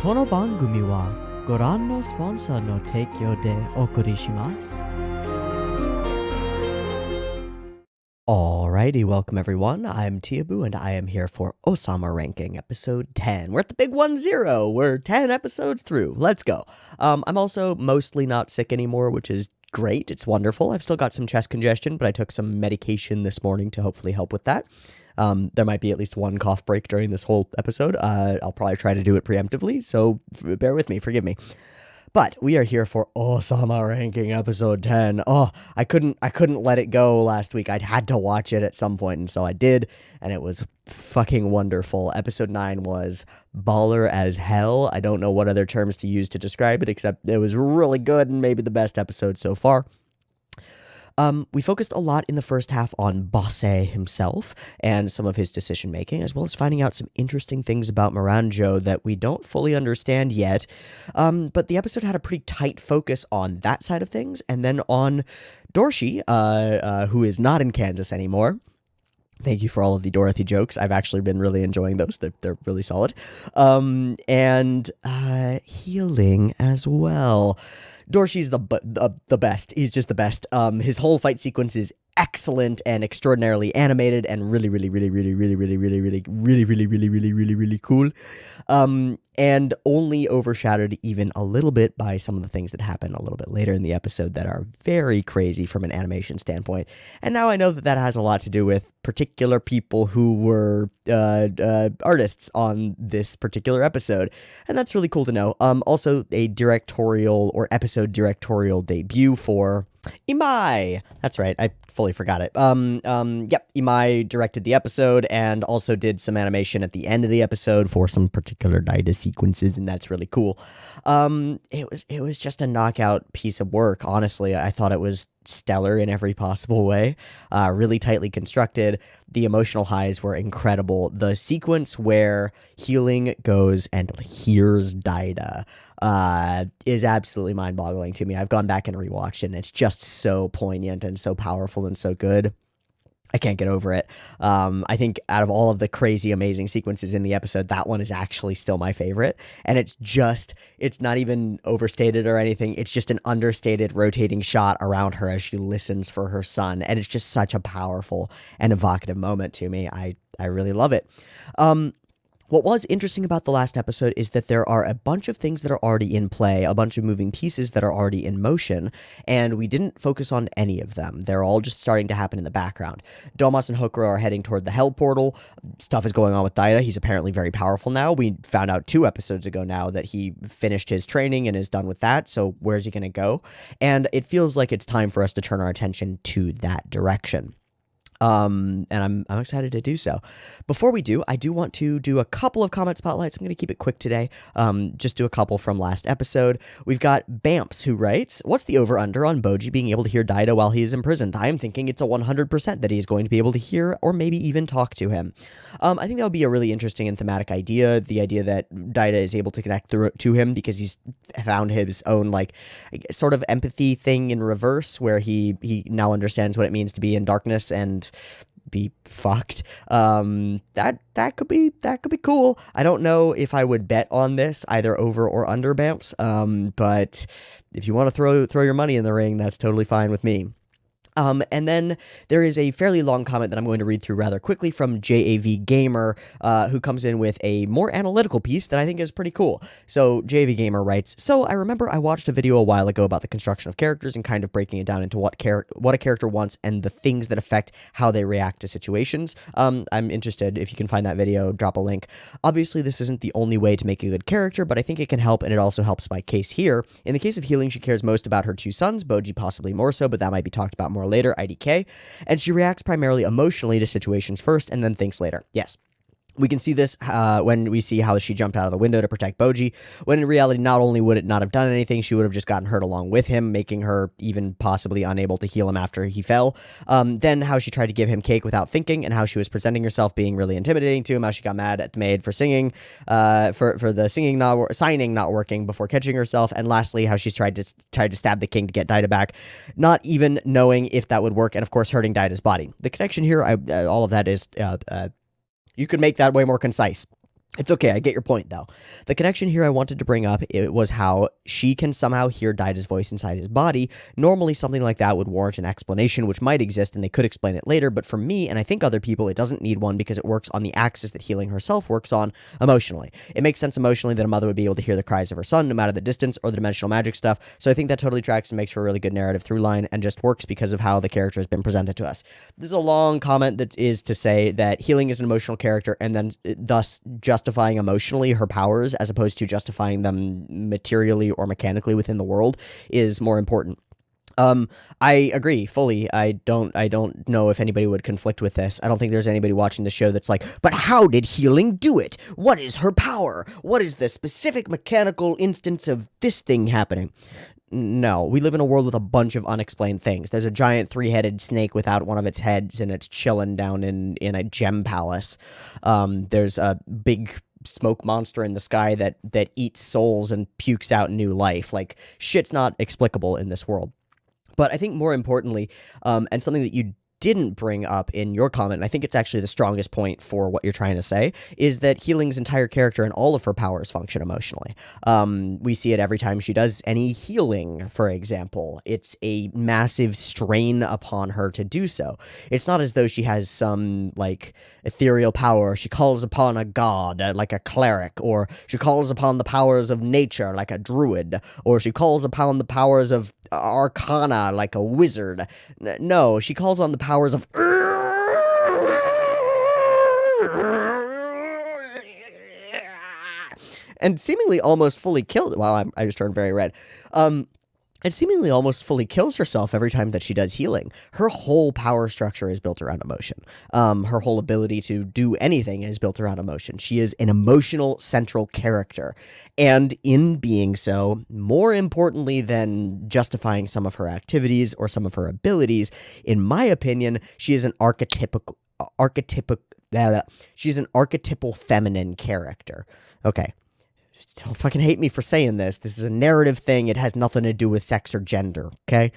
この番組はご覧のスポンサーの提供でお送りします。Alrighty, welcome everyone. I'm Teeaboo and I am here for Ousama Ranking episode 10. We're at the big 1-0. We're 10 episodes through. Let's go. I'm also mostly not sick anymore, which is great. It's wonderful. I've still got some chest congestion, but I took some medication this morning to hopefully help with that. There might be at least one cough break during this whole episode. I'll probably try to do it preemptively, so bear with me, forgive me. But we are here for Ousama Ranking episode 10. Oh, I couldn't let it go last week. I'd had to watch it at some point, and so I did, and it was fucking wonderful. Episode 9 was baller as hell. I don't know what other terms to use to describe it, except it was really good and maybe the best episode so far. We focused a lot in the first half on Bosse himself and some of his decision-making, as well as finding out some interesting things about Miranjo that we don't fully understand yet. But the episode had a pretty tight focus on that side of things, and then on Dorshi, who is not in Kansas anymore. Thank you for all of the Dorothy jokes. I've actually been really enjoying those. They're really solid. And healing as well. Dorshi's the best. He's just the best. His whole fight sequence is excellent and extraordinarily animated and really cool. And only overshadowed even a little bit by some of the things that happen a little bit later in the episode that are very crazy from an animation standpoint. And now I know that has a lot to do with particular people who were artists on this particular episode, and that's really cool to know. Also a directorial or episode directorial debut for Imai. That's right, I fully forgot it. Imai directed the episode and also did some animation at the end of the episode for some particular Daida sequences, and that's really cool. It was just a knockout piece of work, honestly. I thought it was stellar in every possible way. Really tightly constructed. The emotional highs were incredible. The sequence where Healing goes and hears Daida is absolutely mind-boggling to me. I've gone back and rewatched it, and it's just so poignant and so powerful and so good. I can't get over it. I think out of all of the crazy, amazing sequences in the episode, that one is actually still my favorite. And it's not even overstated or anything. It's just an understated rotating shot around her as she listens for her son. And it's just such a powerful and evocative moment to me. I really love it. What was interesting about the last episode is that there are a bunch of things that are already in play, a bunch of moving pieces that are already in motion, and we didn't focus on any of them. They're all just starting to happen in the background. Domas and Hokuro are heading toward the Hell Portal. Stuff is going on with Daida. He's apparently very powerful now. We found out 2 episodes ago now that he finished his training and is done with that, so where's he going to go? And it feels like it's time for us to turn our attention to that direction. And I'm excited to do so. Before we do, I do want to do a couple of comment spotlights. I'm going to keep it quick today. Just do a couple from last episode. We've got Bamps who writes, what's the over-under on Boji being able to hear Daida while he is imprisoned? I am thinking it's a 100% that he is going to be able to hear or maybe even talk to him. I think that would be a really interesting and thematic idea. The idea that Daida is able to connect to him because he's found his own sort of empathy thing in reverse, where he now understands what it means to be in darkness and be fucked. That could be cool. I don't know if I would bet on this either over or under Bamps. But if you want to throw your money in the ring, that's totally fine with me. And then there is a fairly long comment that I'm going to read through rather quickly from JAV Gamer, who comes in with a more analytical piece that I think is pretty cool. So JAV Gamer writes, so I remember I watched a video a while ago about the construction of characters and kind of breaking it down into what a character wants and the things that affect how they react to situations. I'm interested if you can find that video, drop a link. Obviously, this isn't the only way to make a good character, but I think it can help, and it also helps my case here. In the case of Healing, she cares most about her 2 sons, Boji possibly more so, but that might be talked about more later, IDK, and she reacts primarily emotionally to situations first and then thinks later. Yes. We can see this when we see how she jumped out of the window to protect Boji, when in reality, not only would it not have done anything, she would have just gotten hurt along with him, making her even possibly unable to heal him after he fell. Then how she tried to give him cake without thinking, and how she was presenting herself being really intimidating to him, how she got mad at the maid for singing, for the signing not working before catching herself, and lastly, how she's tried to stab the king to get Daida back, not even knowing if that would work, and of course hurting Daida's body. The connection here, all of that is... you could make that way more concise. It's okay, I get your point, though. The connection here I wanted to bring up it was how she can somehow hear Daida's voice inside his body. Normally, something like that would warrant an explanation, which might exist, and they could explain it later, but for me, and I think other people, it doesn't need one because it works on the axis that healing herself works on emotionally. It makes sense emotionally that a mother would be able to hear the cries of her son, no matter the distance or the dimensional magic stuff, so I think that totally tracks and makes for a really good narrative through line, and just works because of how the character has been presented to us. This is a long comment that is to say that healing is an emotional character, and then thus justifying emotionally her powers as opposed to justifying them materially or mechanically within the world is more important. I agree fully. I don't know if anybody would conflict with this. I don't think there's anybody watching the show that's like, but how did healing do it? What is her power? What is the specific mechanical instance of this thing happening? No, we live in a world with a bunch of unexplained things. There's a giant three-headed snake without one of its heads, and it's chilling down in a gem palace. There's a big smoke monster in the sky that eats souls and pukes out new life. Like, shit's not explicable in this world. But I think more importantly, and something that you didn't bring up in your comment, and I think it's actually the strongest point for what you're trying to say, is that healing's entire character and all of her powers function emotionally. We see it every time she does any healing, for example. It's a massive strain upon her to do so. It's not as though she has some, like, ethereal power. She calls upon a god, like a cleric, or she calls upon the powers of nature, like a druid, or she calls upon the powers of arcana, like a wizard. No, she calls on the powers of and seemingly almost fully killed. Wow, I just turned very red. And seemingly almost fully kills herself every time that she does healing. Her whole power structure is built around emotion. Her whole ability to do anything is built around emotion. She is an emotional central character. And in being so, more importantly than justifying some of her activities or some of her abilities, in my opinion, she is an she's an archetypal feminine character. Okay. Don't fucking hate me for saying this. This is a narrative thing. It has nothing to do with sex or gender, okay?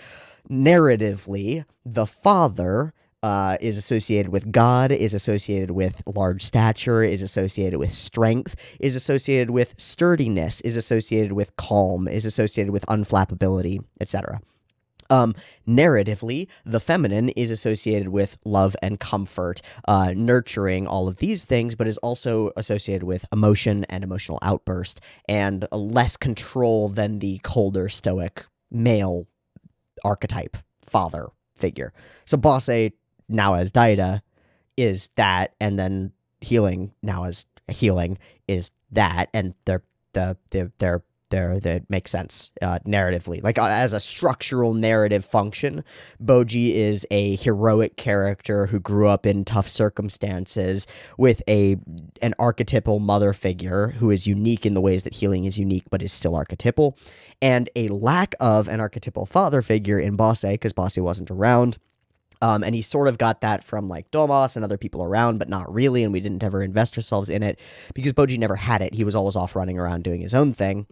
Narratively, the father is associated with God, is associated with large stature, is associated with strength, is associated with sturdiness, is associated with calm, is associated with unflappability, etc. Narratively, the feminine is associated with love and comfort, nurturing, all of these things, but is also associated with emotion and emotional outburst, and less control than the colder, stoic male archetype father figure. So Bosse, now as Daida, is that, and then healing, now as healing, is that, and they're that makes sense narratively. Like, as a structural narrative function, Boji is a heroic character who grew up in tough circumstances with an archetypal mother figure who is unique in the ways that healing is unique but is still archetypal, and a lack of an archetypal father figure in Bosse because Bosse wasn't around. And he sort of got that from, like, Domas and other people around, but not really, and we didn't ever invest ourselves in it because Boji never had it. He was always off running around doing his own thing.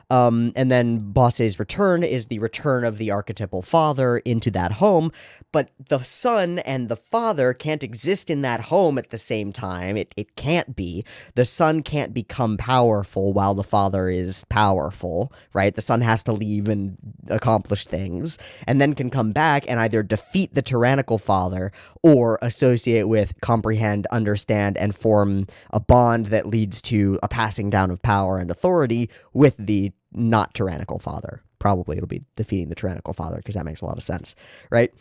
And then Bosse's return is the return of the archetypal father into that home, but the son and the father can't exist in that home at the same time. It can't be. The son can't become powerful while the father is powerful, right? The son has to leave and accomplish things, and then can come back and either defeat the tyrannical father or associate with, comprehend, understand, and form a bond that leads to a passing down of power and authority with the not tyrannical father. Probably it'll be defeating the tyrannical father because that makes a lot of sense, right?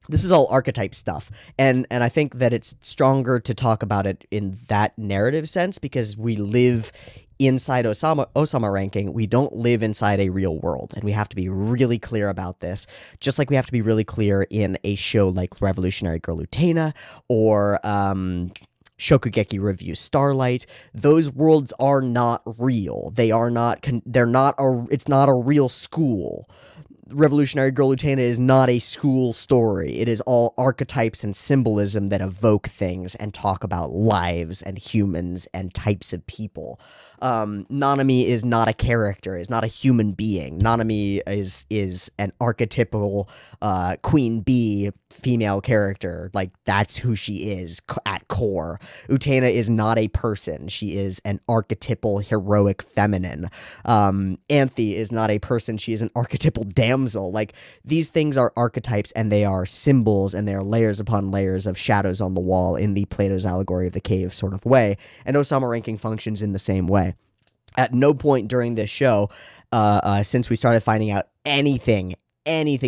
This is all archetype stuff, and I think that it's stronger to talk about it in that narrative sense because we live inside Ousama ranking. We don't live inside a real world, and we have to be really clear about this, just like we have to be really clear in a show like Revolutionary Girl Utena or Shokugeki Review Starlight. Those worlds are not real. They are not, it's not a real school. Revolutionary Girl Utena is not a school story. It is all archetypes and symbolism that evoke things and talk about lives and humans and types of people. Nanami is not a character, is not a human being. Nanami is an archetypical queen bee female character. Like, that's who she is at core. Utena is not a person. She is an archetypal heroic feminine. Anthe is not a person. She is an archetypal damsel. Like, these things are archetypes, and they are symbols, and they are layers upon layers of shadows on the wall in the Plato's allegory of the cave sort of way. And Ousama ranking functions in the same way. At no point during this show, since we started finding out anything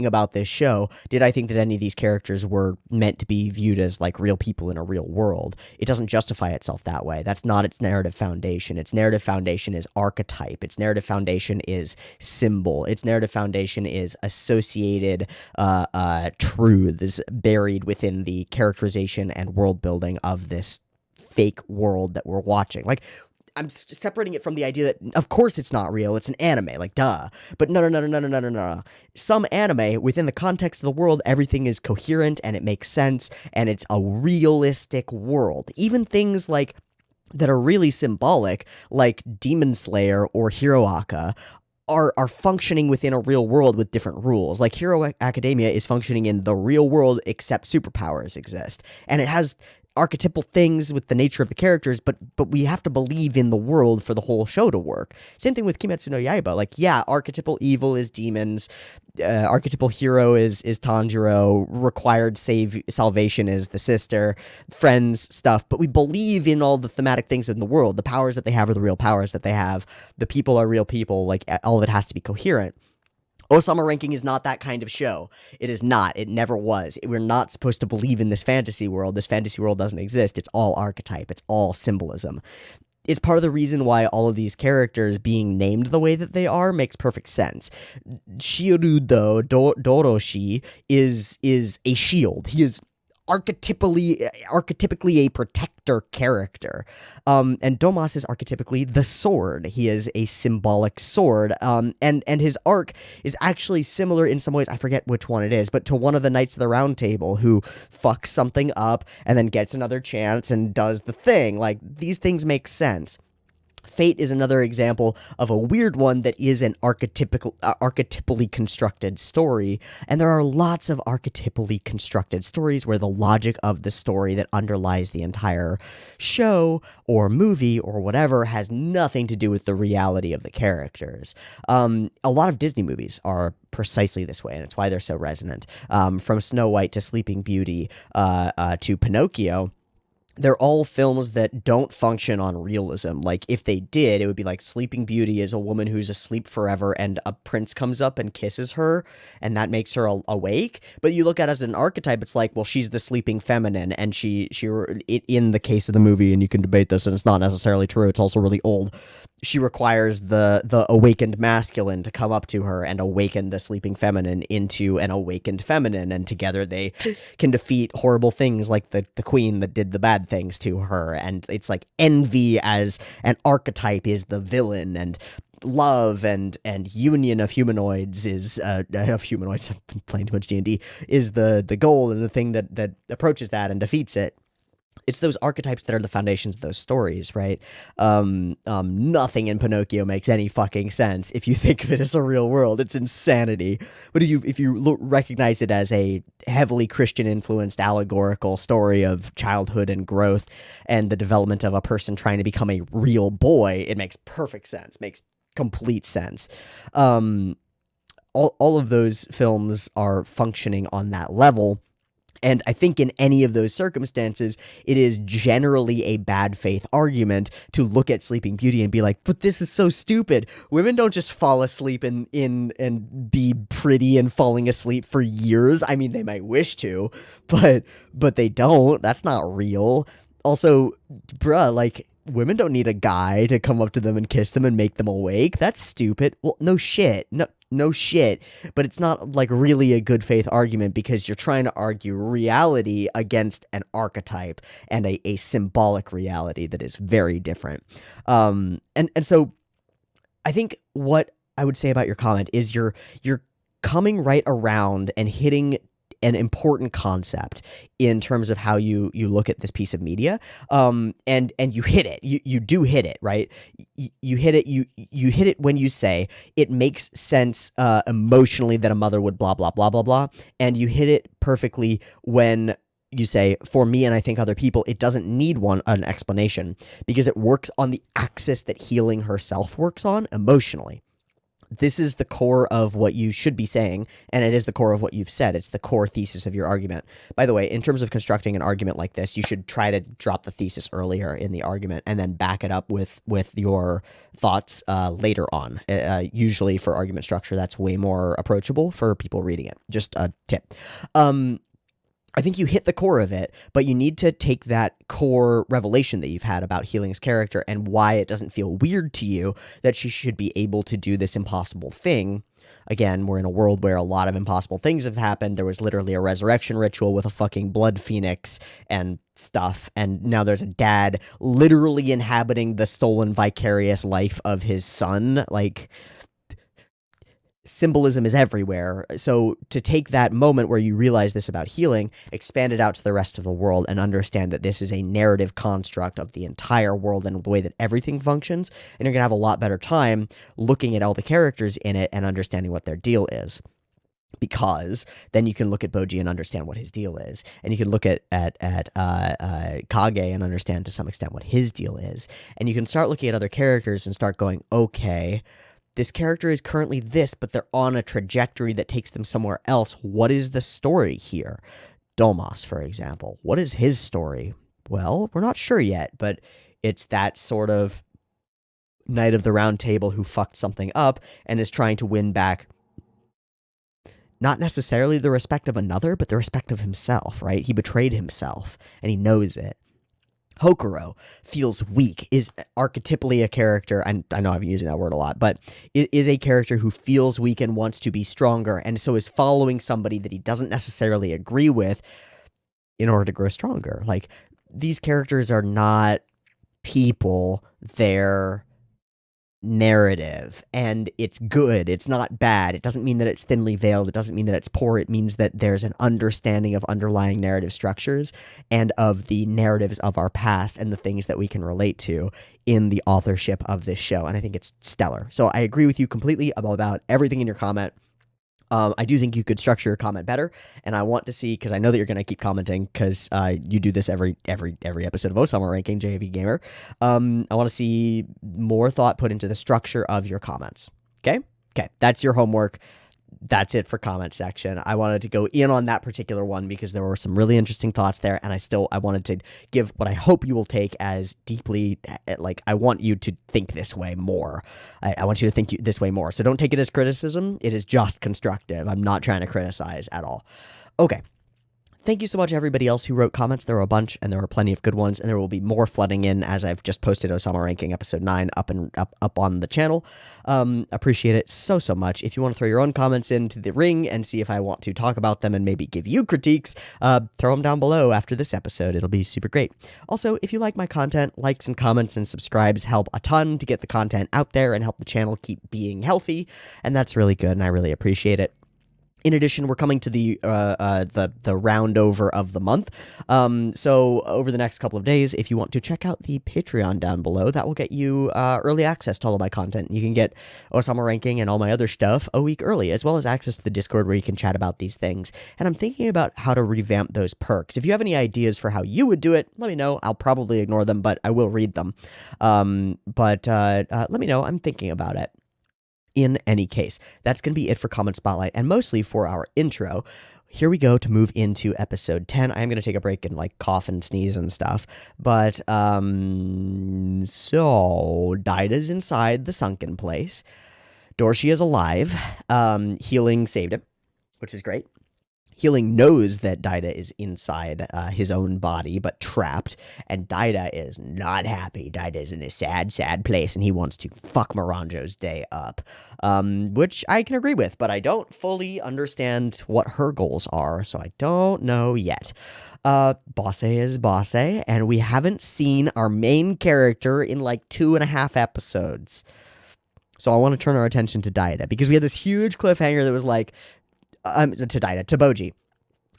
about this show, did I think that any of these characters were meant to be viewed as like real people in a real world. It doesn't justify itself that way. That's not its narrative foundation. Its narrative foundation is archetype. Its narrative foundation is symbol. Its narrative foundation is associated truths buried within the characterization and world building of this fake world that we're watching. Like, I'm separating it from the idea that, of course, it's not real. It's an anime, like, duh. But no. Some anime, within the context of the world, everything is coherent and it makes sense, and it's a realistic world. Even things like that are really symbolic, like Demon Slayer or Hiroaka, are functioning within a real world with different rules. Like, Hero Academia is functioning in the real world, except superpowers exist. And it has archetypal things with the nature of the characters, but we have to believe in the world for the whole show to work. Same thing with Kimetsu no Yaiba. Like, yeah, archetypal evil is demons, archetypal hero is Tanjiro, required salvation is the sister, friends stuff, but we believe in all the thematic things in the world. The powers that they have are the real powers that they have. The people are real people. Like, all of it has to be coherent. Ousama ranking is not that kind of show. It is not. It never was. We're not supposed to believe in this fantasy world. This fantasy world doesn't exist. It's all archetype. It's all symbolism. It's part of the reason why all of these characters being named the way that they are makes perfect sense. Shirudo Doroshi is a shield. He is archetypically a protector character. And Domas is archetypically the sword. He is a symbolic sword. And his arc is actually similar in some ways. I forget which one it is, but to one of the Knights of the Round Table who fucks something up and then gets another chance and does the thing. Like, these things make sense. Fate is another example of a weird one that is an archetypally constructed story, and there are lots of archetypally constructed stories where the logic of the story that underlies the entire show or movie or whatever has nothing to do with the reality of the characters. A lot of Disney movies are precisely this way, and it's why they're so resonant. From Snow White to Sleeping Beauty to Pinocchio, they're all films that don't function on realism. Like, if they did, it would be like Sleeping Beauty is a woman who's asleep forever and a prince comes up and kisses her and that makes her awake. But you look at it as an archetype, it's like, well, she's the sleeping feminine, and she in the case of the movie, and you can debate this and it's not necessarily true, it's also really old, she requires the awakened masculine to come up to her and awaken the sleeping feminine into an awakened feminine, and together they can defeat horrible things like the queen that did the bad things to her. And it's like envy as an archetype is the villain, and love and union of humanoids is of humanoids, I've been playing too much D&D, is the goal and the thing that approaches that and defeats it. It's those archetypes that are the foundations of those stories, right? Nothing in Pinocchio makes any fucking sense if you think of it as a real world. It's insanity. But if you recognize it as a heavily Christian-influenced allegorical story of childhood and growth and the development of a person trying to become a real boy, it makes perfect sense. Makes complete sense. All of those films are functioning on that level. And I think in any of those circumstances, it is generally a bad faith argument to look at Sleeping Beauty and be like, but this is so stupid. Women don't just fall asleep and be pretty and falling asleep for years. I mean, they might wish to, but they don't. That's not real. Also, bruh, like, women don't need a guy to come up to them and kiss them and make them awake. That's stupid. Well, no shit. No shit, but it's not like really a good faith argument, because you're trying to argue reality against an archetype and a symbolic reality that is very different. And so I think what I would say about your comment is you're coming right around and hitting an important concept in terms of how you look at this piece of media. And you hit it. You do hit it, right? You hit it. You hit it when you say it makes sense emotionally that a mother would blah blah blah blah blah, and you hit it perfectly when you say, for me and I think other people, it doesn't need an explanation because it works on the axis that healing herself works on emotionally. This is the core of what you should be saying, and it is the core of what you've said. It's the core thesis of your argument. By the way, in terms of constructing an argument like this, you should try to drop the thesis earlier in the argument and then back it up with your thoughts later on. Usually for argument structure, that's way more approachable for people reading it. Just a tip. I think you hit the core of it, but you need to take that core revelation that you've had about Healing's character and why it doesn't feel weird to you that she should be able to do this impossible thing. Again, we're in a world where a lot of impossible things have happened. There was literally a resurrection ritual with a fucking blood phoenix and stuff, and now there's a dad literally inhabiting the stolen vicarious life of his son. Like, symbolism is everywhere. So to take that moment where you realize this about Healing, expand it out to the rest of the world, and understand that this is a narrative construct of the entire world and the way that everything functions, and you're going to have a lot better time looking at all the characters in it and understanding what their deal is. Because then you can look at Boji and understand what his deal is, and you can look at Kage and understand to some extent what his deal is, and you can start looking at other characters and start going, okay, this character is currently this, but they're on a trajectory that takes them somewhere else. What is the story here? Domas, for example. What is his story? Well, we're not sure yet, but it's that sort of Knight of the Round Table who fucked something up and is trying to win back not necessarily the respect of another, but the respect of himself, right? He betrayed himself, and he knows it. Hokuro feels weak, is archetypally a character, and I know I've been using that word a lot, but is a character who feels weak and wants to be stronger, and so is following somebody that he doesn't necessarily agree with in order to grow stronger. Like, these characters are not people, they're narrative, and it's good. It's not bad. It doesn't mean that it's thinly veiled. It doesn't mean that it's poor. It means that there's an understanding of underlying narrative structures and of the narratives of our past and the things that we can relate to in the authorship of this show, and I think it's stellar. So I agree with you completely about everything in your comment. I do think you could structure your comment better, and I want to see, because I know that you're going to keep commenting, because you do this every episode of Ousama Ranking, JV Gamer. I want to see more thought put into the structure of your comments. Okay, that's your homework. That's it for comment section. I wanted to go in on that particular one because there were some really interesting thoughts there, and I wanted to give what I hope you will take as deeply, like, I want you to think this way more. I want you to think this way more. So don't take it as criticism. It is just constructive. I'm not trying to criticize at all. Okay. Thank you so much, everybody else who wrote comments. There were a bunch, and there were plenty of good ones, and there will be more flooding in as I've just posted Ousama Ranking Episode 9 up on the channel. Appreciate it so much. If you want to throw your own comments into the ring and see if I want to talk about them and maybe give you critiques, throw them down below after this episode. It'll be super great. Also, if you like my content, likes and comments and subscribes help a ton to get the content out there and help the channel keep being healthy, and that's really good, and I really appreciate it. In addition, we're coming to the round over of the month. So over the next couple of days, if you want to check out the Patreon down below, that will get you early access to all of my content. You can get Ousama Ranking and all my other stuff a week early, as well as access to the Discord where you can chat about these things. And I'm thinking about how to revamp those perks. If you have any ideas for how you would do it, let me know. I'll probably ignore them, but I will read them. Let me know. I'm thinking about it. In any case, that's going to be it for Comment Spotlight, and mostly for our intro. Here we go to move into episode 10. I am going to take a break and like cough and sneeze and stuff. But, so Daida's inside the sunken place. Dorshi is alive. Healing saved him, which is great. Healing knows that Daida is inside his own body, but trapped, and Daida is not happy. Daida is in a sad place, and he wants to fuck Miranjo's day up, which I can agree with, but I don't fully understand what her goals are, so I don't know yet. Bosse is Bosse, and we haven't seen our main character in like 2.5 episodes. So I want to turn our attention to Daida, because we had this huge cliffhanger that was like, to Boji.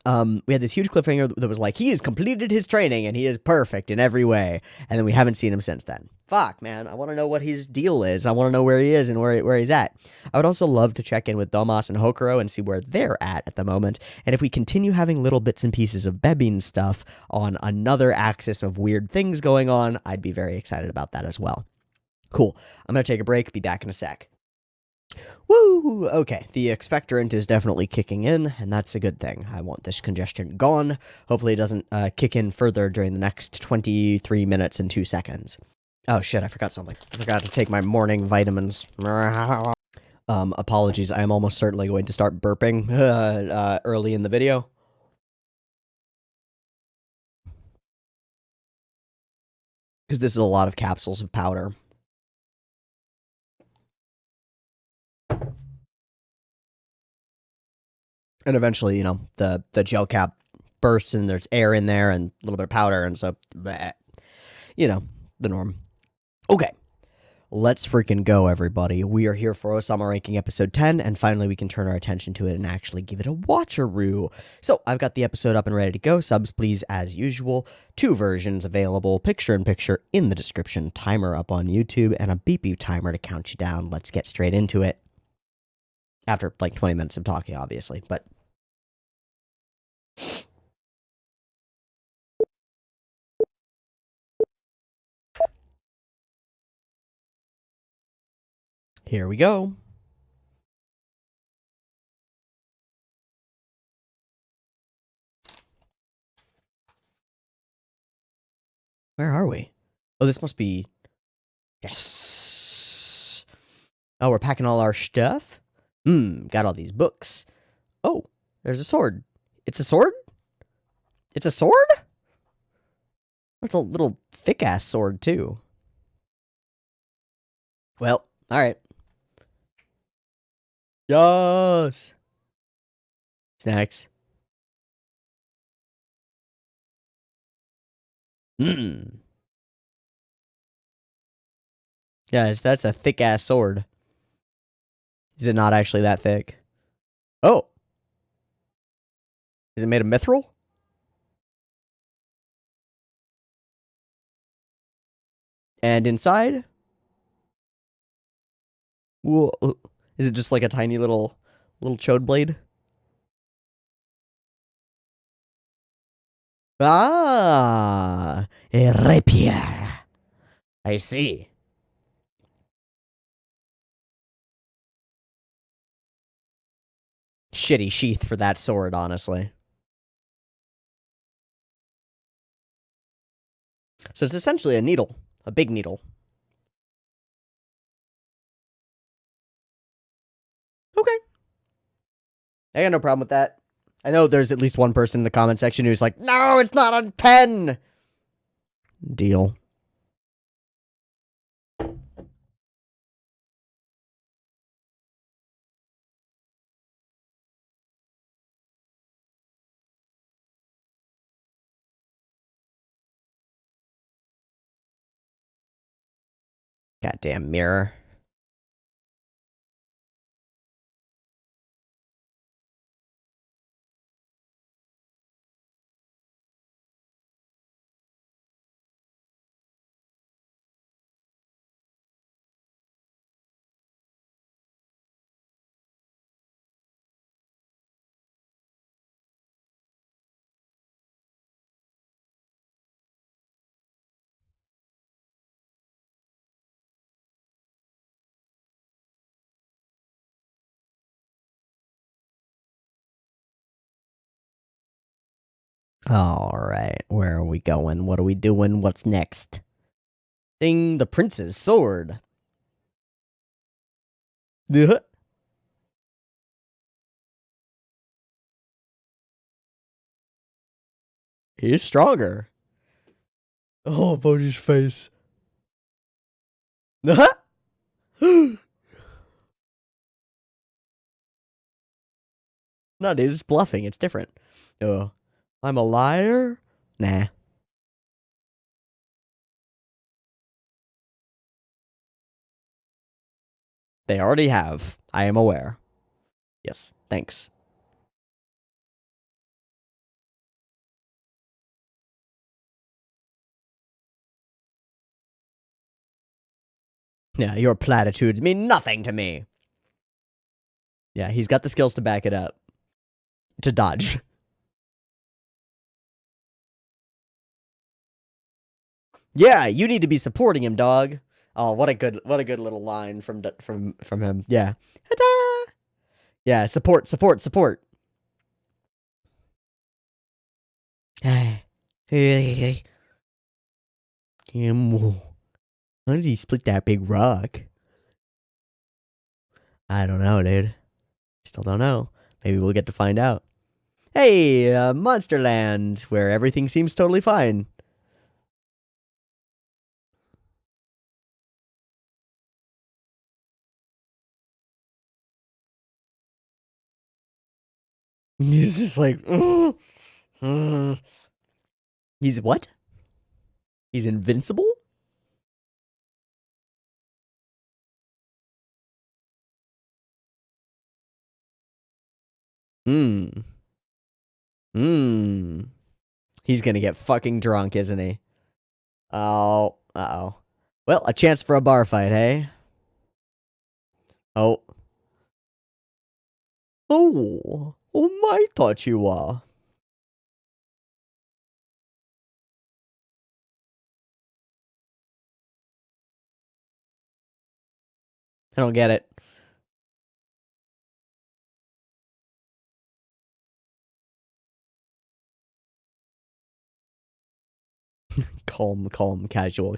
We had this huge cliffhanger that was like, he has completed his training and he is perfect in every way. And then we haven't seen him since then. Fuck, man. I want to know what his deal is. I want to know where he is and where he's at. I would also love to check in with Domas and Hokuro and see where they're at the moment. And if we continue having little bits and pieces of Bebin stuff on another axis of weird things going on, I'd be very excited about that as well. Cool. I'm going to take a break. Be back in a sec. Woo! Okay, the expectorant is definitely kicking in, and that's a good thing. I want this congestion gone. Hopefully it doesn't kick in further during the next 23 minutes and 2 seconds. Oh shit, I forgot something. I forgot to take my morning vitamins. Apologies, I am almost certainly going to start burping early in the video. Because this is a lot of capsules of powder. And eventually, you know, the gel cap bursts and there's air in there and a little bit of powder, and so, bleh, you know, the norm. Okay, let's freaking go, everybody. We are here for Ousama Ranking Episode 10, and finally we can turn our attention to it and actually give it a watcheroo. So, I've got the episode up and ready to go. Subs, please, as usual. 2 versions available, picture-in-picture in the description, timer up on YouTube, and a beep-beep timer to count you down. Let's get straight into it. After, like, 20 minutes of talking, obviously, but... here we go. Where are we? Oh, this must be... Yes! Oh, we're packing all our stuff? Got all these books. Oh, there's a sword. It's a sword? It's a sword? It's a little thick-ass sword, too. Well, alright. Yes! Snacks. Yeah, that's a thick-ass sword. Is it not actually that thick? Oh! Is it made of mithril? And inside? Whoa. Is it just like a tiny little chode blade? Ah! A rapier. I see. Shitty sheath for that sword, honestly. So it's essentially a needle. A big needle. Okay. I got no problem with that. I know there's at least one person in the comment section who's like, no, it's not a pen! Deal. Goddamn mirror. Alright, where are we going? What are we doing? What's next? Ding, the prince's sword. No, he's stronger. Oh, Bodhi's face. No, dude, it's bluffing. It's different. Oh, I'm a liar? Nah. They already have. I am aware. Yes, thanks. Yeah, your platitudes mean nothing to me. Yeah, he's got the skills to back it up. To dodge. Yeah, you need to be supporting him, dog. Oh, what a good little line from him. Yeah. Ta-da! Yeah, support. How did he split that big rock? I don't know, dude. Still don't know. Maybe we'll get to find out. Hey, Monsterland, where everything seems totally fine. He's just like, He's what? He's invincible? Hmm. Hmm. He's gonna get fucking drunk, isn't he? Oh. Uh-oh. Well, a chance for a bar fight, hey? Oh. Oh. Oh my thought you were. I don't get it. Calm, casual.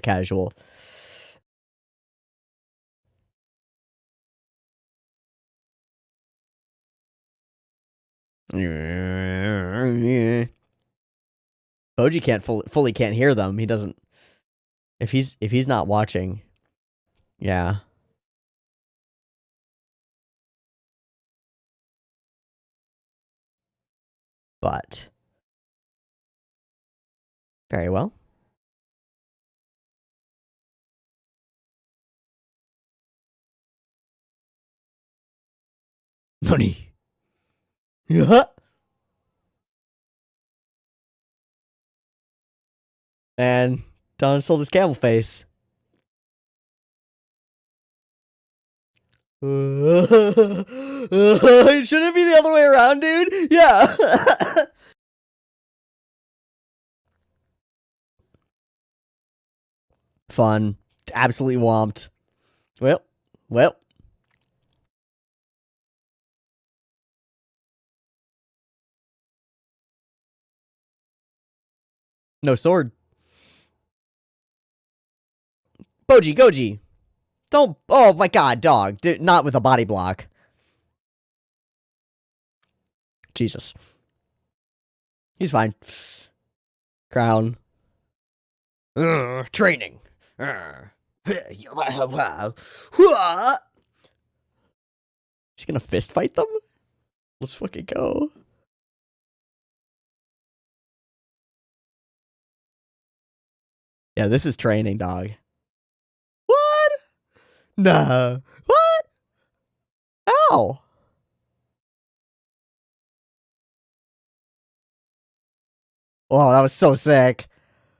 Boji can't fully can't hear them. He doesn't. If he's not watching, yeah. But very well. Nani? Yeah. And Don sold his camel face. Shouldn't it be the other way around, dude? Yeah. Fun. Absolutely whomped. Well. No sword. Boji, Goji. Don't. Oh my god, dog. Not with a body block. Jesus. He's fine. Crown. Training. He's gonna fist fight them? Let's fucking go. Yeah, this is training, dog. What? No. What? Ow. Oh, that was so sick.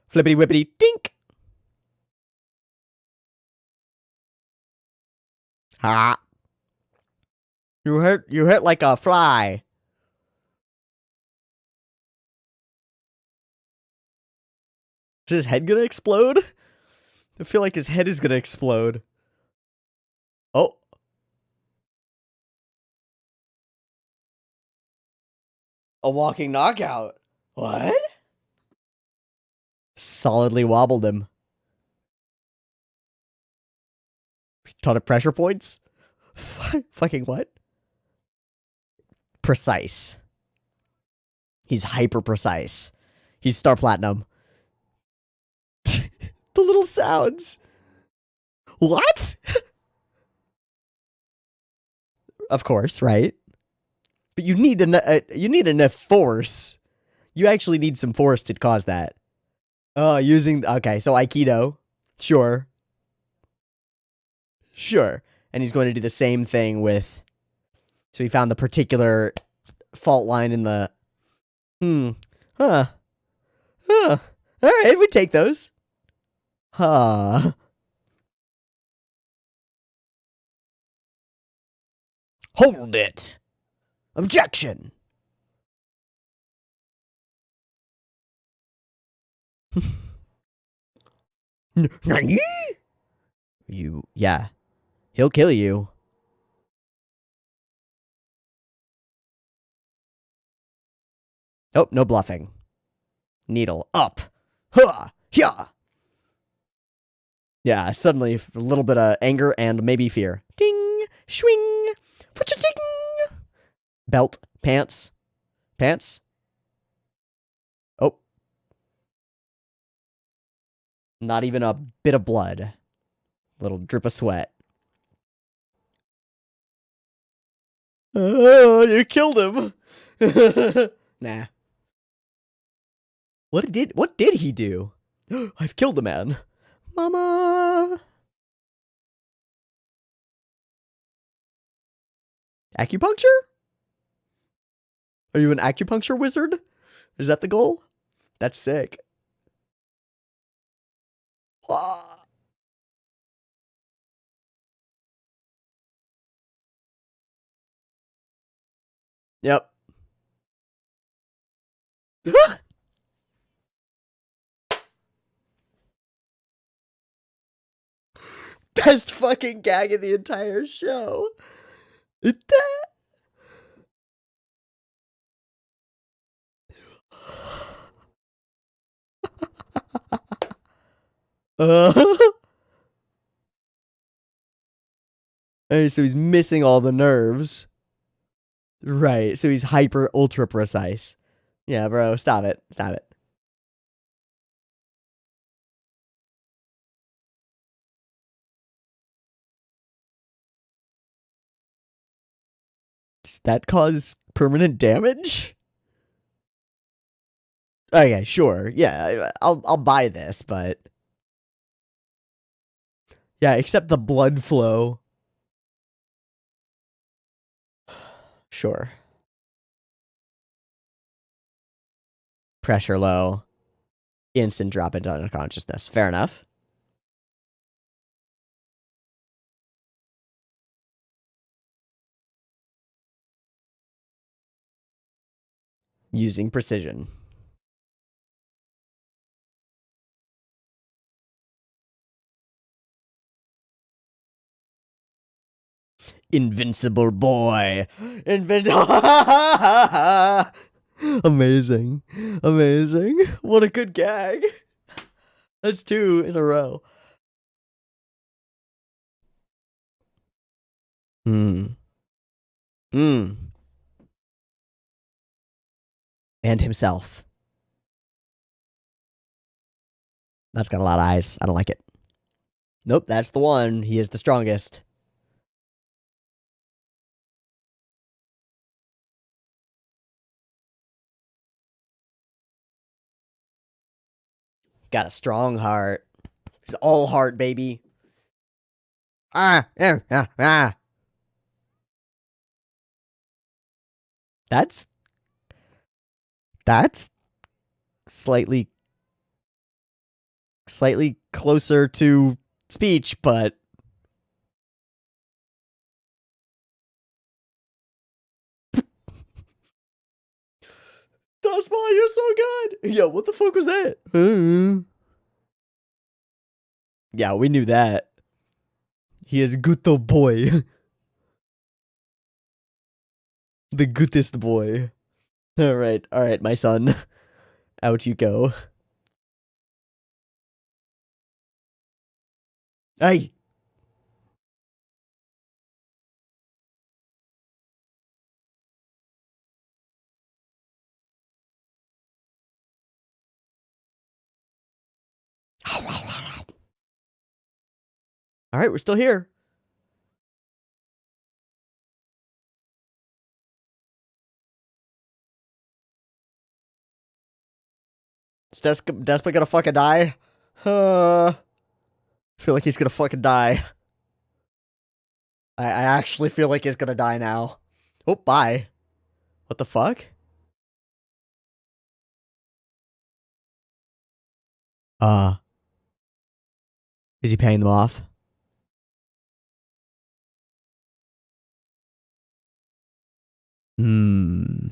Flippity whippity dink. Ha. You hit like a fly. Is his head gonna explode? I feel like his head is gonna explode. Oh. A walking knockout. What? Solidly wobbled him. Ton of pressure points? Fucking what? Precise. He's hyper precise. He's Star Platinum. The little sounds. What? Of course, right? But you need enough force. You actually need some force to cause that. Okay, so Aikido. Sure. And he's going to do the same thing with. So he found the particular fault line in the. Huh. Alright, we take those. Huh. Hold it! Objection! Nani? Yeah. He'll kill you. Oh, no bluffing. Needle up. Huh! Yeah! Yeah, suddenly a little bit of anger and maybe fear. Ding! Swing! Ding! Belt. Pants. Pants. Oh. Not even a bit of blood. Little drip of sweat. Oh, you killed him. Nah. What did he do? I've killed a man. Mama. Acupuncture? Are you an acupuncture wizard? Is that the goal? That's sick. Ah. Yep. Best fucking gag in the entire show. Hey, so he's missing all the nerves. Right, so he's hyper ultra precise. Yeah, bro, stop it. Stop it. Does that cause permanent damage? Okay, sure. Yeah, I'll buy this, but yeah, except the blood flow. Sure. Pressure low. Instant drop into unconsciousness. Fair enough. Using precision. Invincible boy. Amazing. Amazing. What a good gag. That's 2 in a row. Hmm. Hmm. And himself. That's got a lot of eyes. I don't like it. Nope, that's the one. He is the strongest. Got a strong heart. He's all heart, baby. Ah. That's slightly closer to speech, but Dustball, you're so good. Yo, what the fuck was that? Yeah, we knew that. He is good boy. The goodest boy. All right, my son. Out you go. Hey. All right, we're still here. Is Despa gonna fucking die? I feel like he's gonna fucking die. I actually feel like he's gonna die now. Oh, bye. What the fuck? Uh, is he paying them off? Hmm.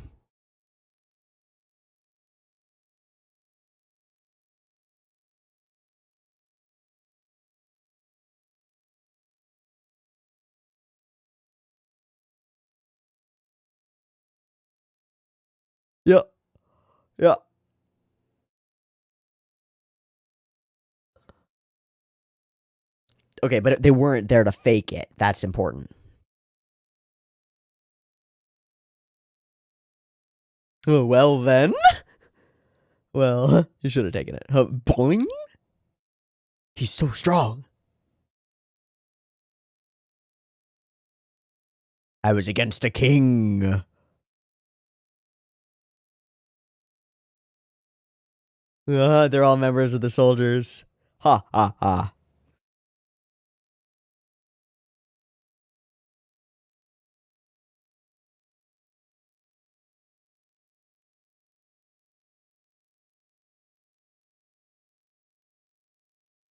Yeah. Yeah. Okay, but they weren't there to fake it. That's important. Oh, well then. Well, you should have taken it. Boing. He's so strong. I was against a king. They're all members of the soldiers. Ha ha ha.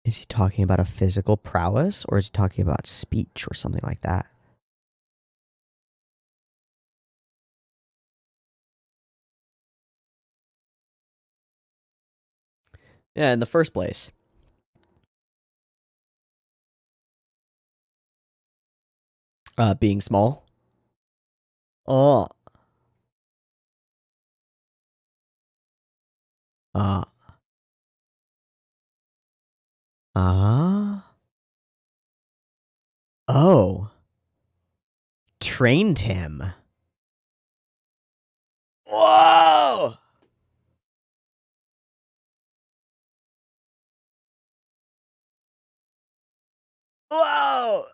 Is he talking about a physical prowess or is he talking about speech or something like that? Yeah, in the first place. Being small. Oh. Uh. Oh. Trained him. Whoa! Whoa!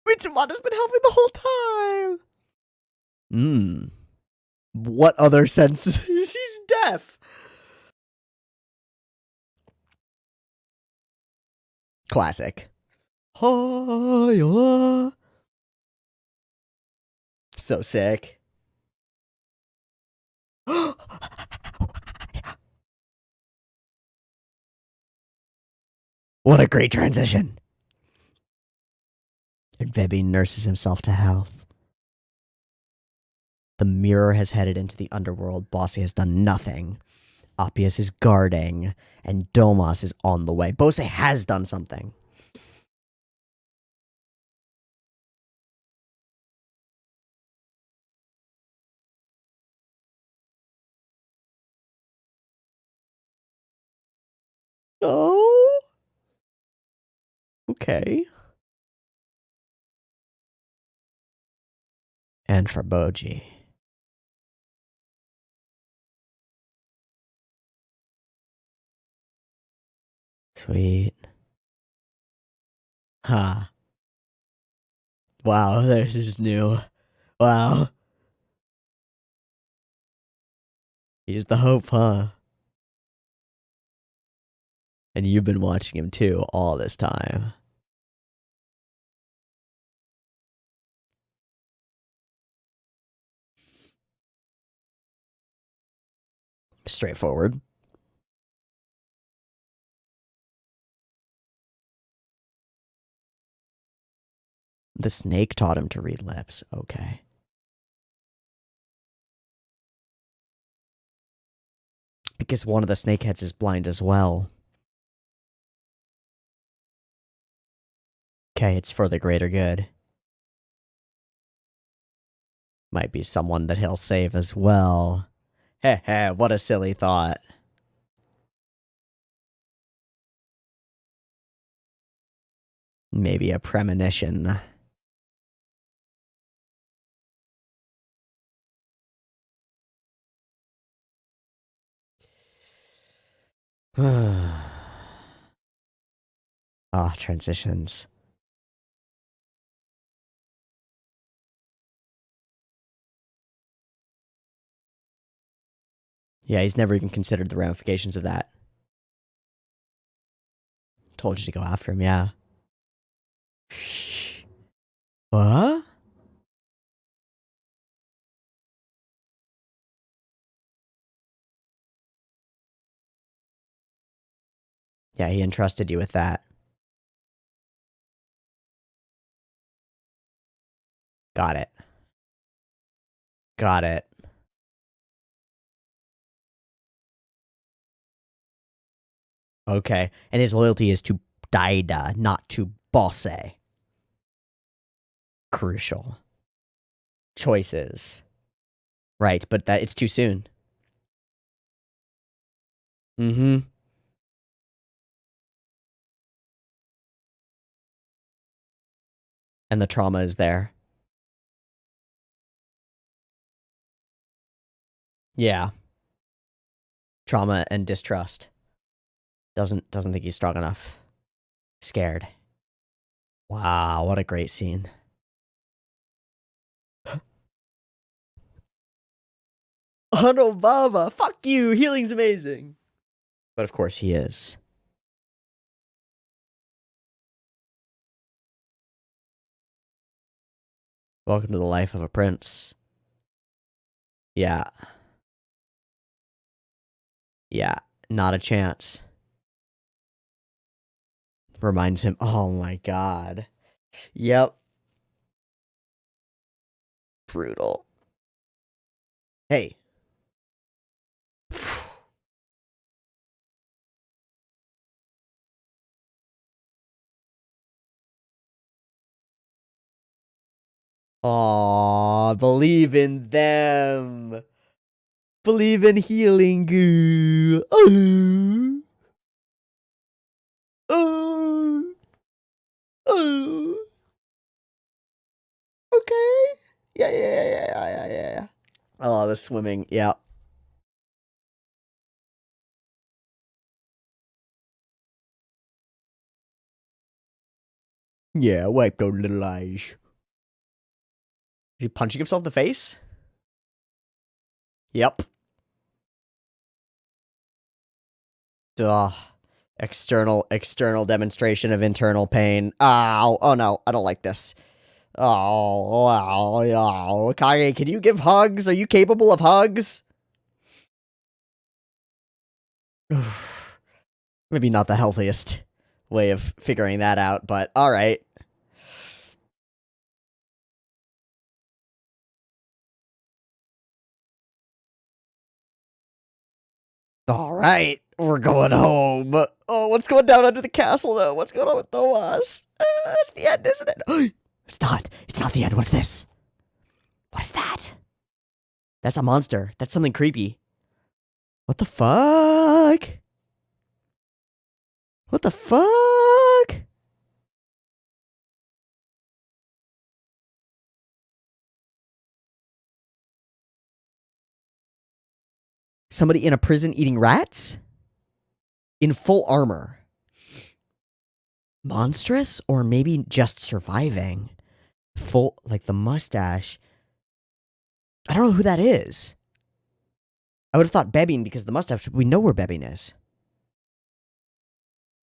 Mitsumana's been helping the whole time. What other sense? He's deaf. Classic. So sick. What a great transition. And Vebi nurses himself to health. The mirror has headed into the underworld. Bossy has done nothing. Appius is guarding, and Domas is on the way. Bose has done something. Oh? Okay. And for Boji. Sweet. Huh. Wow, this is new. Wow. He's the hope, huh? And you've been watching him too all this time. Straightforward. The snake taught him to read lips. Okay. Because one of the snakeheads is blind as well. Okay, it's for the greater good. Might be someone that he'll save as well. Heh heh, what a silly thought. Maybe a premonition. Transitions. Yeah, he's never even considered the ramifications of that. Told you to go after him, yeah. What? Yeah, he entrusted you with that. Got it. Got it. Okay. And his loyalty is to Daida, not to Bosse. Crucial. Choices. Right, but that it's too soon. Mm-hmm. And the trauma is there. Yeah. Trauma and distrust. Doesn't think he's strong enough. Scared. Wow, what a great scene. Oh no, Baba, fuck you, healing's amazing. But of course he is. Welcome to the life of a prince. Yeah. Yeah, not a chance. Reminds him, oh my god. Yep. Brutal. Hey. Aw, believe in them. Believe in healing goo. Oh. Oh. Oh. Okay. Yeah. Oh, the swimming. Yeah. Yeah, wipe those little eyes. Is he punching himself in the face? Yep. Ugh. External demonstration of internal pain. Ow. Oh no, I don't like this. Oh, wow. Oh. Kage, can you give hugs? Are you capable of hugs? Maybe not the healthiest way of figuring that out, but alright. Alright, we're going home. Oh, what's going down under the castle, though? What's going on with Thoas? It's the end, isn't it? It's not. It's not the end. What's this? What is that? That's a monster. That's something creepy. What the fuck? What the fuck? Somebody in a prison eating rats? In full armor. Monstrous? Or maybe just surviving? Full, like the mustache. I don't know who that is. I would have thought Bebin because of the mustache. We know where Bebin is.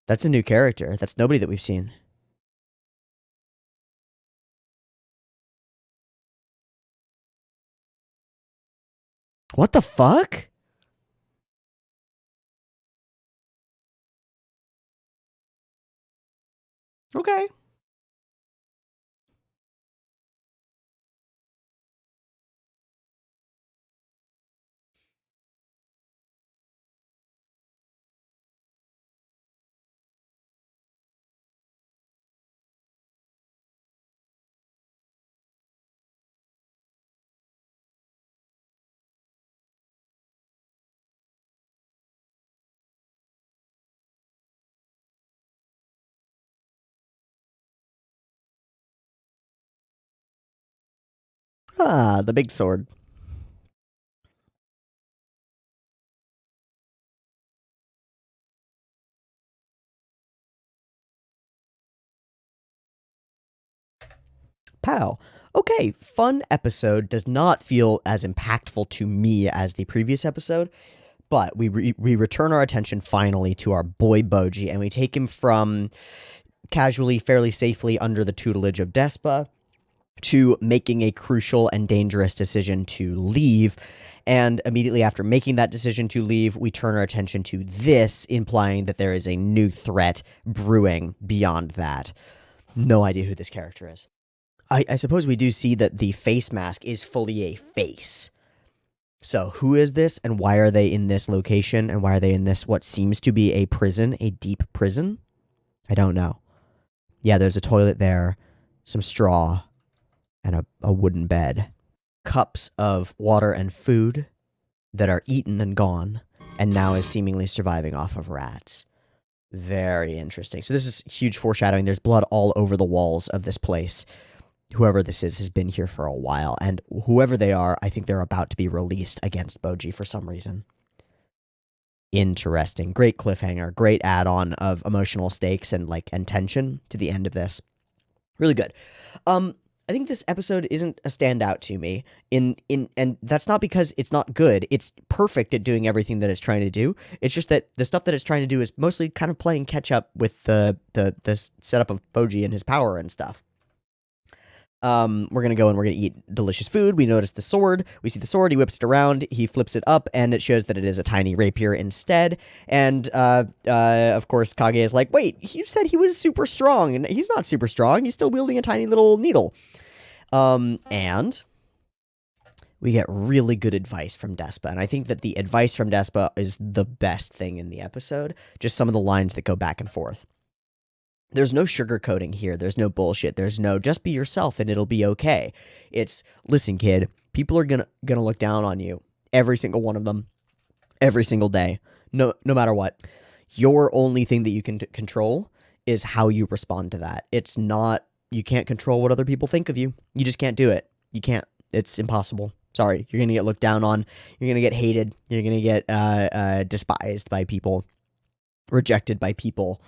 That's a new character. That's nobody that we've seen. What the fuck? Okay. Ah, the big sword. Pow. Okay, fun episode. Does not feel as impactful to me as the previous episode, but we return our attention finally to our boy Boji, and we take him from casually, fairly safely under the tutelage of Despa to making a crucial and dangerous decision to leave. And immediately after making that decision to leave, we turn our attention to this, implying that there is a new threat brewing beyond that. No idea who this character is. I suppose we do see that the face mask is fully a face. So who is this, and why are they in this location, and why are they in this, what seems to be a prison, a deep prison? I don't know. Yeah, there's a toilet there, some straw, and a wooden bed. Cups of water and food that are eaten and gone, and now is seemingly surviving off of rats. Very interesting. So this is huge foreshadowing. There's blood all over the walls of this place. Whoever this is has been here for a while, and whoever they are, I think they're about to be released against Boji for some reason. Interesting. Great cliffhanger. Great add-on of emotional stakes and tension to the end of this. Really good. I think this episode isn't a standout to me, and that's not because it's not good. It's perfect at doing everything that it's trying to do. It's just that the stuff that it's trying to do is mostly kind of playing catch up with the setup of Boji and his power and stuff. We're gonna go and we're gonna eat delicious food. We notice the sword. We see the sword. He whips it around. He flips it up, and it shows that it is a tiny rapier instead. And of course, Kage is like, "Wait, you said he was super strong, and he's not super strong. He's still wielding a tiny little needle." And we get really good advice from Despa, and I think that the advice from Despa is the best thing in the episode. Just some of the lines that go back and forth. There's no sugarcoating here. There's no bullshit. There's no just be yourself and it'll be okay. It's, listen, kid, people are gonna look down on you. Every single one of them. Every single day. No matter what. Your only thing that you can control is how you respond to that. It's not, you can't control what other people think of you. You just can't do it. You can't. It's impossible. Sorry. You're gonna get looked down on. You're gonna get hated. You're gonna get despised by people. Rejected by people.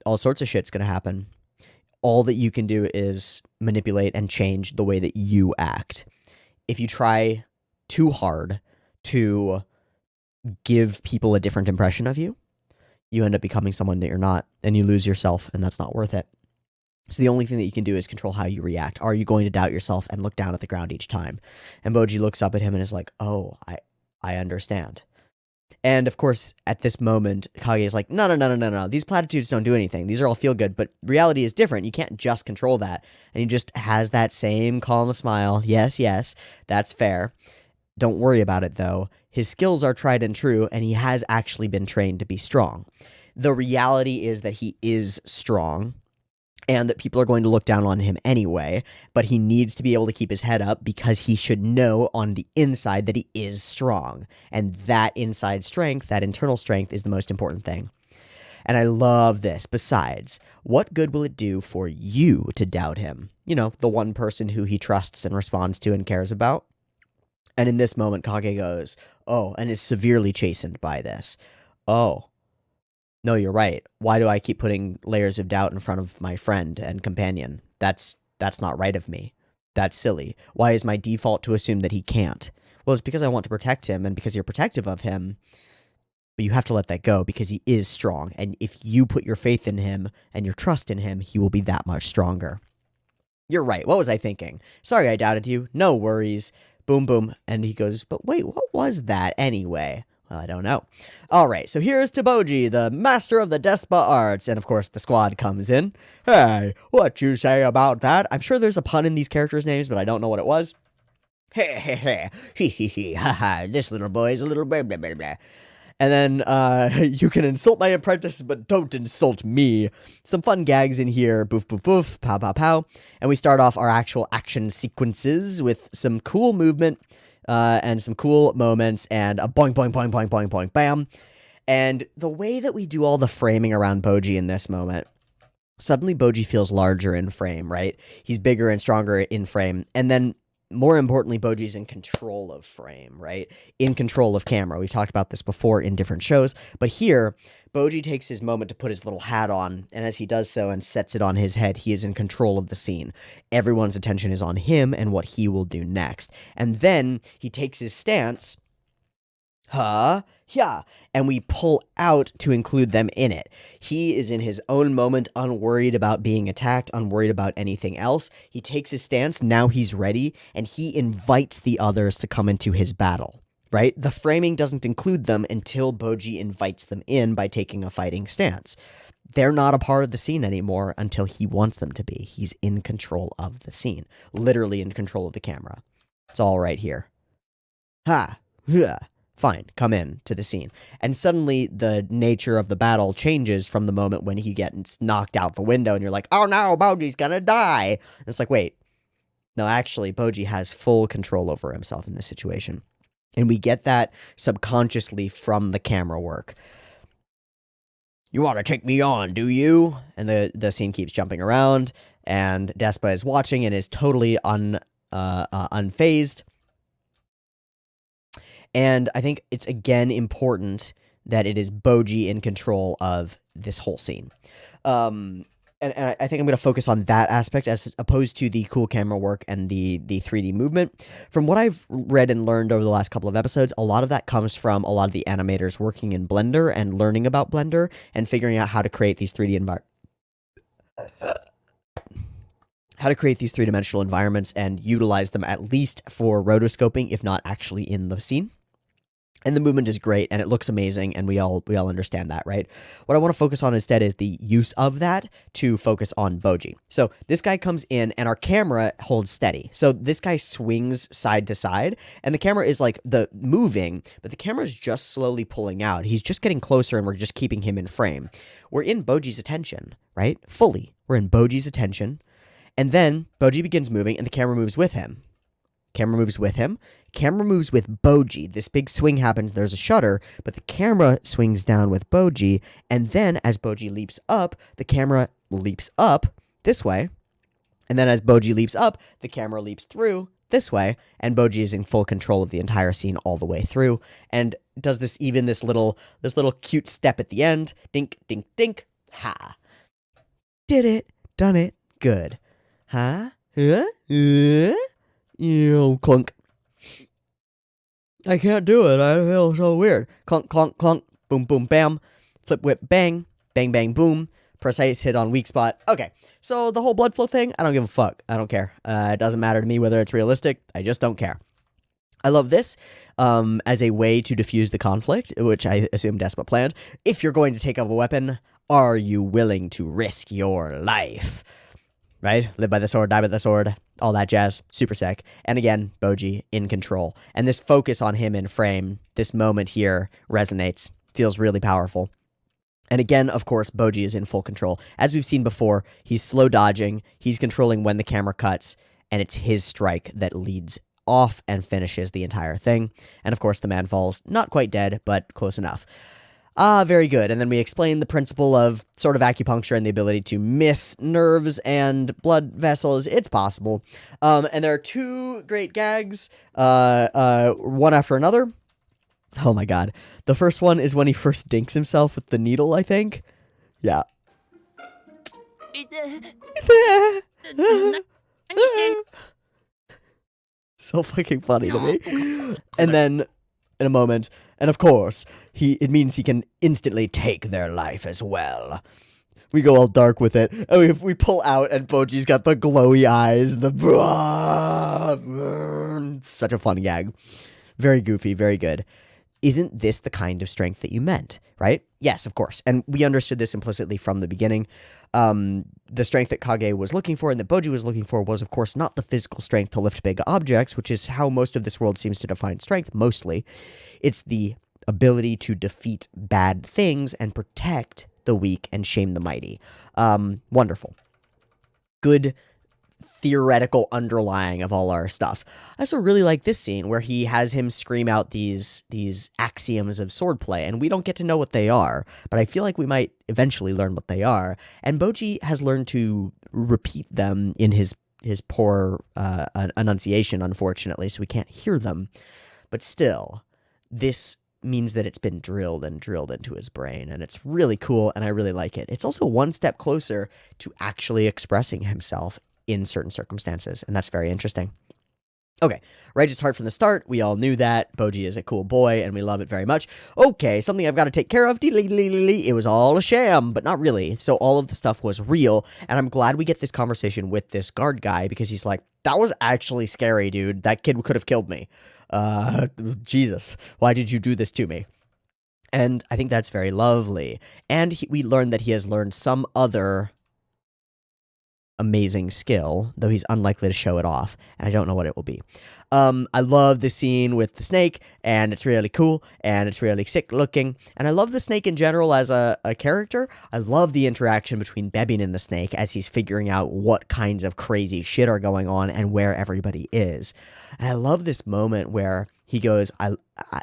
All sorts of shit's gonna happen. All that you can do is manipulate and change the way that you act. If you try too hard to give people a different impression of you, you end up becoming someone that you're not, and you lose yourself, and that's not worth it. So the only thing that you can do is control how you react. Are you going to doubt yourself and look down at the ground each time? And Boji looks up at him and is like, "Oh, I understand." And of course, at this moment, Kage is like, no. These platitudes don't do anything. These are all feel good, but reality is different. You can't just control that. And he just has that same calm smile. Yes, that's fair. Don't worry about it, though. His skills are tried and true, and he has actually been trained to be strong. The reality is that he is strong, and that people are going to look down on him anyway, but he needs to be able to keep his head up because he should know on the inside that he is strong. And that inside strength, that internal strength, is the most important thing. And I love this. Besides, what good will it do for you to doubt him? You know, the one person who he trusts and responds to and cares about. And in this moment, Kage goes, "Oh," and is severely chastened by this. "Oh. No, you're right. Why do I keep putting layers of doubt in front of my friend and companion? That's not right of me. That's silly. Why is my default to assume that he can't? Well, it's because I want to protect him and because you're protective of him, but you have to let that go because he is strong. And if you put your faith in him and your trust in him, he will be that much stronger." You're right. What was I thinking? Sorry I doubted you. No worries. Boom, boom. And he goes, "But wait, what was that anyway?" Well, I don't know. All right, so here's to Boji, the master of the Despa arts. And of course, the squad comes in. "Hey, what you say about that?" I'm sure there's a pun in these characters' names, but I don't know what it was. "Hey, he, ha, ha, this little boy is a little blah, blah, blah, blah." And then, "You can insult my apprentice, but don't insult me." Some fun gags in here. Boof, boof, boof, pow, pow, pow. And we start off our actual action sequences with some cool movement. And some cool moments, and a boing, boing, boing, boing, boing, boing, bam. And the way that we do all the framing around Boji in this moment, suddenly Boji feels larger in frame, right? He's bigger and stronger in frame. And then, more importantly, Boji's in control of frame, right? In control of camera. We've talked about this before in different shows. But here, Boji takes his moment to put his little hat on, and as he does so and sets it on his head, he is in control of the scene. Everyone's attention is on him and what he will do next. And then he takes his stance, yeah, and we pull out to include them in it. He is in his own moment, unworried about being attacked, unworried about anything else. He takes his stance, now he's ready, and he invites the others to come into his battle. Right? The framing doesn't include them until Boji invites them in by taking a fighting stance. they're not a part of the scene anymore until he wants them to be. He's in control of the scene, literally in control of the camera. It's all right here. Ha! Yeah. Fine, come in to the scene. And suddenly the nature of the battle changes from the moment when he gets knocked out the window and you're like, oh no, Boji's gonna die. And it's like, wait. No, actually, Boji has full control over himself in this situation. And we get that subconsciously from the camera work. You want to take me on, do you? And the scene keeps jumping around, and Despa is watching and is totally unfazed. And I think it's, again, important that it is Boji in control of this whole scene. And I think I'm going to focus on that aspect as opposed to the cool camera work and the 3D movement. From what I've read and learned over the last couple of episodes, a lot of that comes from a lot of the animators working in Blender and learning about Blender and figuring out how to create these 3D how to create these three-dimensional environments and utilize them at least for rotoscoping, if not actually in the scene. And the movement is great, and it looks amazing, and we all understand that, right? What I want to focus on instead is the use of that to focus on Boji. So this guy comes in, and our camera holds steady. So this guy swings side to side, and the camera is like moving, but the camera is just slowly pulling out. He's just getting closer, and we're just keeping him in frame. We're in Boji's attention, right? Fully. We're in Boji's attention, and then Boji begins moving, and the camera moves with him. Camera moves with him. Camera moves with Boji. This big swing happens. There's a shutter, but the camera swings down with Boji. And then as Boji leaps up, the camera leaps up this way. And then as Boji leaps up, the camera leaps through this way. And Boji is in full control of the entire scene all the way through. And does this little cute step at the end. Dink, dink, dink. Ha. Did it. Done it. Good. Huh? Clunk. I can't do it. I feel so weird. Clunk, clunk, clunk. Boom, boom, bam. Flip, whip, bang. Bang, bang, boom. Precise hit on weak spot. Okay, so the whole blood flow thing, I don't give a fuck. I don't care. It doesn't matter to me whether it's realistic. I just don't care. I love this as a way to diffuse the conflict, which I assume Despa planned. If you're going to take up a weapon, are you willing to risk your life? Right? Live by the sword, die by the sword, all that jazz. Super sick. And again, Boji in control. And this focus on him in frame, this moment here resonates, feels really powerful. And again, of course, Boji is in full control. As we've seen before, he's slow dodging, he's controlling when the camera cuts, and it's his strike that leads off and finishes the entire thing. And of course, the man falls, not quite dead, but close enough. Very good. And then we explain the principle of sort of acupuncture and the ability to miss nerves and blood vessels. It's possible. And there are two great gags, one after another. Oh my god. The first one is when he first dinks himself with the needle, I think. Yeah. So fucking funny to me. And then, in a moment, and of course, it means he can instantly take their life as well. We go all dark with it. And we pull out, and Boji's got the glowy eyes. Such a fun gag. Very goofy, very good. Isn't this the kind of strength that you meant, right? Yes, of course. And we understood this implicitly from the beginning. The strength that Kage was looking for and that Boji was looking for was, of course, not the physical strength to lift big objects, which is how most of this world seems to define strength, mostly. It's the ability to defeat bad things and protect the weak and shame the mighty. Wonderful. Good theoretical underlying of all our stuff. I also really like this scene where he has him scream out these axioms of swordplay, and we don't get to know what they are, but I feel like we might eventually learn what they are. And Boji has learned to repeat them in his poor enunciation, unfortunately, so we can't hear them. But still, this means that it's been drilled and drilled into his brain, and it's really cool, and I really like it. It's also one step closer to actually expressing himself in certain circumstances, and that's very interesting. Okay, Righteous Heart from the start, we all knew that. Boji is a cool boy, and we love it very much. Okay, something I've got to take care of. It was all a sham, but not really. So all of the stuff was real, and I'm glad we get this conversation with this guard guy, because he's like, that was actually scary, dude. That kid could have killed me. Jesus, why did you do this to me? And I think that's very lovely. And we learn that he has learned some other amazing skill, though he's unlikely to show it off, and I don't know what it will be. I love the scene with the snake, and it's really cool, and it's really sick looking, and I love the snake in general as a character. I love the interaction between Bebin and the snake as he's figuring out what kinds of crazy shit are going on and where everybody is. And I love this moment where he goes,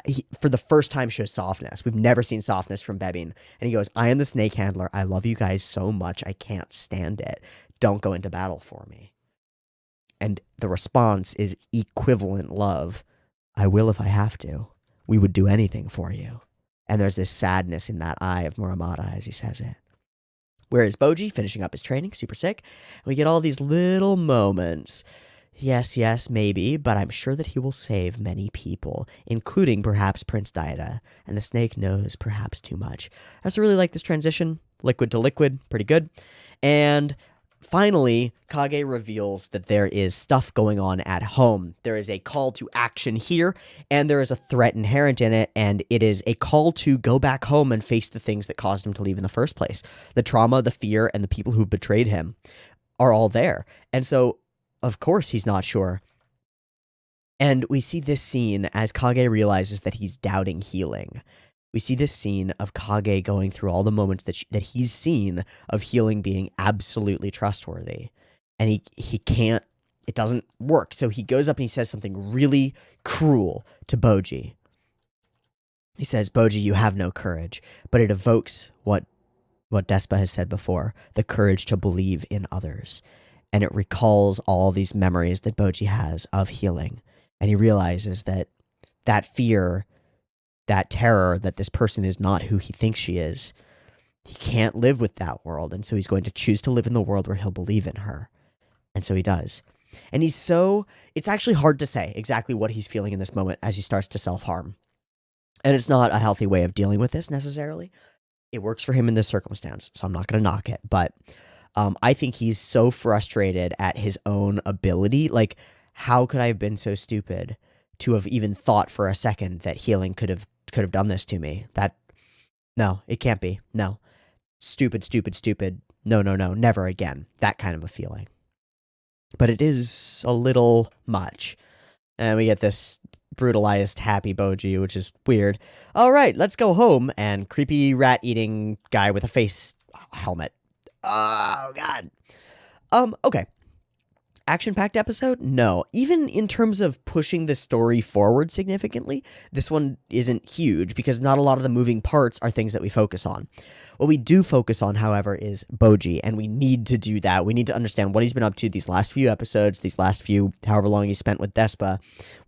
he, for the first time, shows softness. We've never seen softness from Bebin. And he goes, I am the snake handler. I love you guys so much. I can't stand it. Don't go into battle for me. And the response is equivalent love. I will if I have to. We would do anything for you. And there's this sadness in that eye of Muramata as he says it. Whereas Boji, finishing up his training, super sick, we get all these little moments. Yes, maybe, but I'm sure that he will save many people, including perhaps Prince Daida, and the snake knows perhaps too much. I also really like this transition, liquid to liquid, pretty good. And finally, Kage reveals that there is stuff going on at home. There is a call to action here, and there is a threat inherent in it, and it is a call to go back home and face the things that caused him to leave in the first place. The trauma, the fear, and the people who betrayed him are all there. And so, of course, he's not sure. And we see this scene as Kage realizes that he's doubting healing. We see this scene of Kage going through all the moments that he's seen of healing being absolutely trustworthy. And he can't, it doesn't work. So he goes up and he says something really cruel to Boji. He says, Boji, you have no courage. But it evokes what Despa has said before, the courage to believe in others. And it recalls all these memories that Boji has of healing. And he realizes that that fear, that terror that this person is not who he thinks she is, he can't live with that world. And so he's going to choose to live in the world where he'll believe in her. And so he does. And it's actually hard to say exactly what he's feeling in this moment as he starts to self-harm. And it's not a healthy way of dealing with this necessarily. It works for him in this circumstance, so I'm not going to knock it. But I think he's so frustrated at his own ability. Like, how could I have been so stupid to have even thought for a second that healing could have done this to me? No, it can't be. No. Stupid. No, never again. That kind of a feeling. But it is a little much. And we get this brutalized happy Boji, which is weird. All right, let's go home. And creepy rat-eating guy with a face helmet. Oh, God. Okay. Action-packed episode? No. Even in terms of pushing the story forward significantly, this one isn't huge because not a lot of the moving parts are things that we focus on. What we do focus on, however, is Boji, and we need to do that. We need to understand what he's been up to these last few episodes, these last few, however long he's spent with Despa.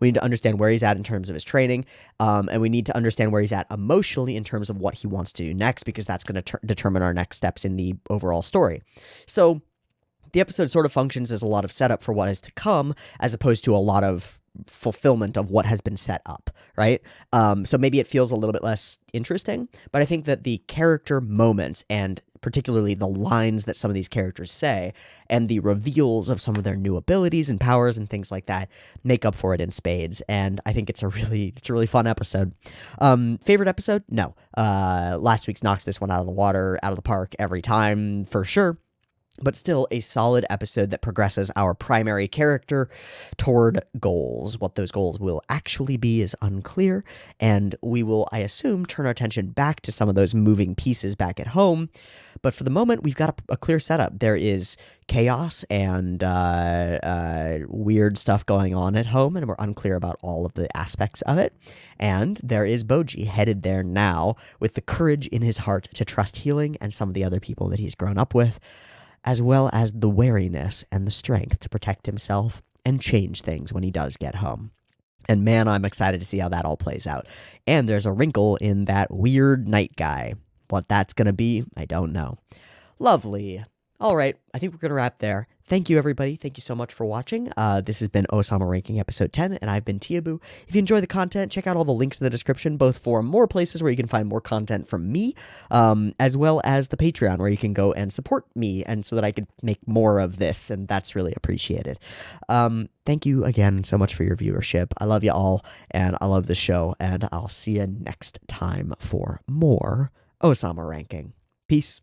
We need to understand where he's at in terms of his training, and we need to understand where he's at emotionally in terms of what he wants to do next, because that's going to determine our next steps in the overall story. So the episode sort of functions as a lot of setup for what is to come, as opposed to a lot of fulfillment of what has been set up, right? So maybe it feels a little bit less interesting, but I think that the character moments, and particularly the lines that some of these characters say, and the reveals of some of their new abilities and powers and things like that, make up for it in spades. And I think it's a really fun episode. Favorite episode? No. Last week's knocks this one out of the water, out of the park every time, for sure. But still a solid episode that progresses our primary character toward goals. What those goals will actually be is unclear, and we will, I assume, turn our attention back to some of those moving pieces back at home. But for the moment, we've got a clear setup. There is chaos and weird stuff going on at home, and we're unclear about all of the aspects of it. And there is Boji headed there now with the courage in his heart to trust healing and some of the other people that he's grown up with, as well as the wariness and the strength to protect himself and change things when he does get home. And man, I'm excited to see how that all plays out. And there's a wrinkle in that weird night guy. What that's going to be, I don't know. Lovely. All right, I think we're going to wrap there. Thank you, everybody. Thank you so much for watching. This has been Ousama Ranking Episode 10, and I've been Teeaboo. If you enjoy the content, check out all the links in the description, both for more places where you can find more content from me, as well as the Patreon, where you can go and support me, and so that I could make more of this, and that's really appreciated. Thank you again so much for your viewership. I love you all, and I love the show, and I'll see you next time for more Ousama Ranking. Peace.